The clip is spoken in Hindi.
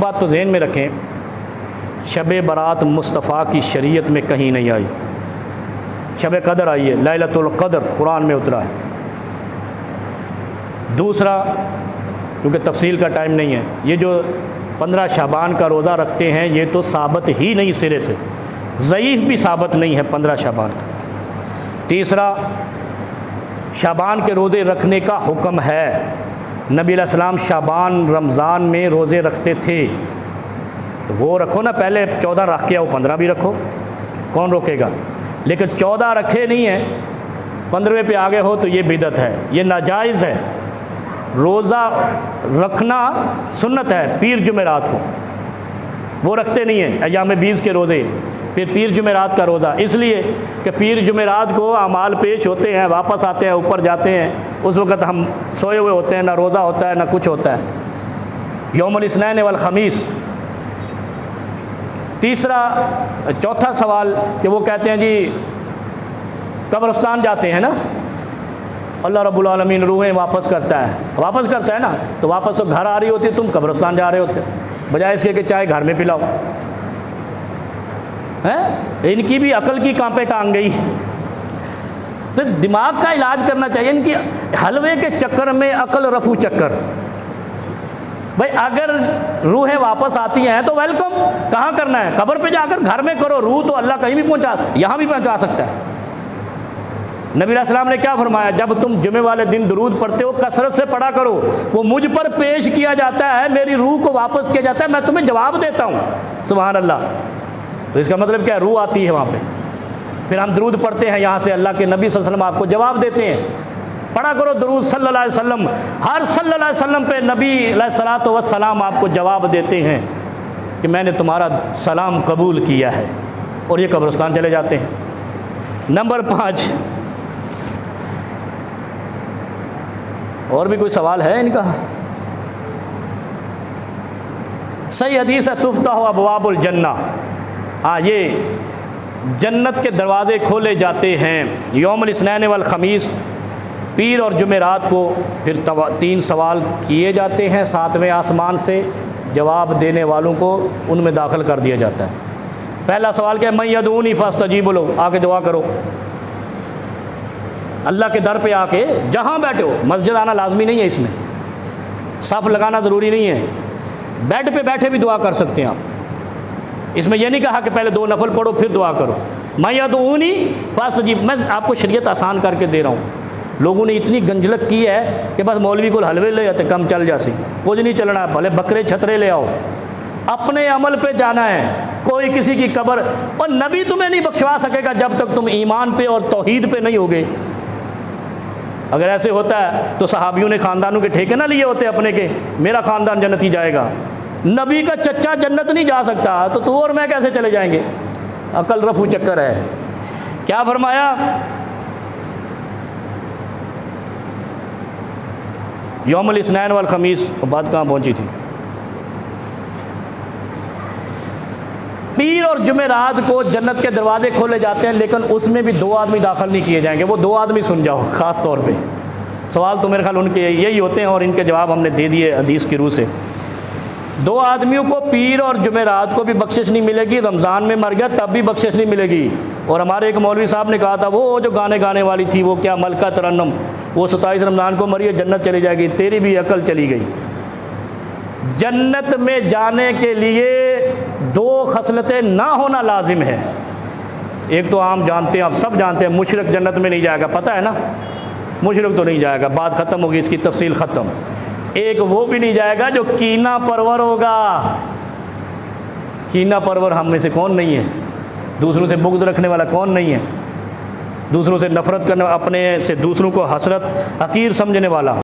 बात तो ज़हन में रखें, शब बारात मुस्तफ़ा की शरीयत में कहीं नहीं आई। शब कदर आई है, लैलतुल क़द्र कुरान में उतरा है। दूसरा, क्योंकि तफसील का टाइम नहीं है, ये जो 15 शाबान का रोज़ा रखते हैं ये तो साबित ही नहीं, सिरे से ज़ईफ़ भी साबित नहीं है 15 शाबान का। तीसरा, शाबान के रोज़े रखने का हुक्म है। नबी अलैहिस्सलाम शाबान रमज़ान में रोज़े रखते थे, तो वो रखो ना, पहले 14 रख के आओ, 15 भी रखो, कौन रोकेगा। लेकिन 14 रखे नहीं है, 15वें पे आगे हो तो ये बिदअत है, ये नाजायज़ है। रोज़ा रखना सुन्नत है पीर जुमेरात को, वो रखते नहीं हैं अय्याम बीस के रोज़े, फिर पीर जुमेरात का रोज़ा, इसलिए कि पीर जुमेरात को अमाल पेश होते हैं, वापस आते हैं, ऊपर जाते हैं, उस वक़्त हम सोए हुए होते हैं, ना रोज़ा होता है ना कुछ होता है। यौमुल इस्नैन वल ख़मीस। चौथा सवाल कि वो कहते हैं जी कब्रिस्तान जाते हैं ना, अल्लाह रब्बुल आलमीन रूहें वापस करता है ना, तो वापस तो घर आ रही होती है, तुम कब्रिस्तान जा रहे होते, बजाय इसके कि चाय घर में पिलाओ। हैं, इनकी भी अकल की कांपे टांग गई। तो दिमाग का इलाज करना चाहिए, इनकी हलवे के चक्कर में अकल रफू चक्कर। भाई अगर रूहें वापस आती हैं तो वेलकम, कहाँ करना है, कब्र पे जाकर, घर में करो। रूह तो अल्लाह कहीं भी पहुँचा, यहाँ भी पहुँचा सकता है। नबी अलैहिस्सलाम ने क्या फरमाया, जब तुम जुमे वाले दिन दुरूद पढ़ते हो कसरत से पढ़ा करो, वो मुझ पर पेश किया जाता है, मेरी रूह को वापस किया जाता है, मैं तुम्हें जवाब देता हूँ। सुभान अल्लाह। तो इसका मतलब क्या है, रूह आती है वहाँ पे, फिर हम दुरूद पढ़ते हैं, यहाँ से अल्लाह के नबी सल्लल्लाहु अलैहि वसल्लम आपको जवाब देते हैं। पढ़ा करो दुरूद सल्लल्लाहु अलैहि वसल्लम, हर सल्लल्लाहु अलैहि वसल्लम पे नबी अलैहिस्सलातु वस्सलाम आपको जवाब देते हैं कि मैंने तुम्हारा सलाम कबूल किया है, और ये कब्रिस्तान चले जाते हैं। नंबर 5, और भी कोई सवाल है इनका? सही हदीस है, तुफ्तहु अबवाबुल जन्ना। हाँ, ये जन्नत के दरवाज़े खोले जाते हैं यौमुल इस्नैन वल ख़मीस, पीर और जुमेरात को। फिर 3 सवाल किए जाते हैं 7वें आसमान से, जवाब देने वालों को उनमें दाखिल कर दिया जाता है। पहला सवाल क्या है, मैं यदूनी फस्तजीब लो, आके दुआ करो। अल्लाह के दर पे आके जहाँ बैठे हो, मस्जिद आना लाजमी नहीं है, इसमें सफ़ लगाना ज़रूरी नहीं है, बेड पे बैठे भी दुआ कर सकते हैं आप। इसमें यह नहीं कहा कि पहले 2 नफल पढ़ो फिर दुआ करो। मैं यदूनी फस्तजीब, मैं आपको शरीयत आसान करके दे रहा हूँ। लोगों ने इतनी गंजलक की है कि बस मौलवी को हलवे ले जाते, कम चल जासी, कुछ नहीं चलना, भले बकरे छतरे ले आओ, अपने अमल पे जाना है। कोई किसी की कब्र, और नबी तुम्हें नहीं बख्शवा सकेगा जब तक तुम ईमान पे और तौहीद पे नहीं होगे। अगर ऐसे होता है तो सहाबियों ने ख़ानदानों के ठेके ना लिए होते अपने के, मेरा ख़ानदान जन्नती जाएगा। नबी का चच्चा जन्नत नहीं जा सकता, तो तू और मैं कैसे चले जाएंगे? अकल रफू चक्कर है। क्या फरमाया, यौमुल इस्नैन वल ख़मीस, बात कहाँ पहुँची थी? पीर और जुमेरात को जन्नत के दरवाजे खोले जाते हैं, लेकिन उसमें भी 2 आदमी दाखिल नहीं किए जाएंगे। वो 2 आदमी सुन जाओ ख़ास तौर पे, सवाल तो मेरे ख्याल उनके यही होते हैं और इनके जवाब हमने दे दिए हदीस की रूह से। 2 आदमियों को, पीर और जुमेरात को भी बख्शिश नहीं मिलेगी। रमज़ान में मर गया तब भी बख्शिश नहीं मिलेगी। और हमारे एक मौलवी साहब ने कहा था, वो जो गाने गाने वाली थी, वो क्या मलका तरन्नुम, वो 27 रमज़ान को मरी है, जन्नत चली जाएगी। तेरी भी अकल चली गई। जन्नत में जाने के लिए 2 खसलतें ना होना लाजिम है। एक तो आम जानते हैं, आप सब जानते हैं, मुशरिक जन्नत में नहीं जाएगा, पता है ना, मुशरिक तो नहीं जाएगा, बात ख़त्म होगी, इसकी तफसील ख़त्म। एक वो भी नहीं जाएगा जो कीना परवर होगा। कीना परवर हम में से कौन नहीं है? दूसरों से बुग़्ज़ रखने वाला कौन नहीं है? दूसरों से नफ़रत करने, अपने से दूसरों को हसरत हकीर समझने वाला।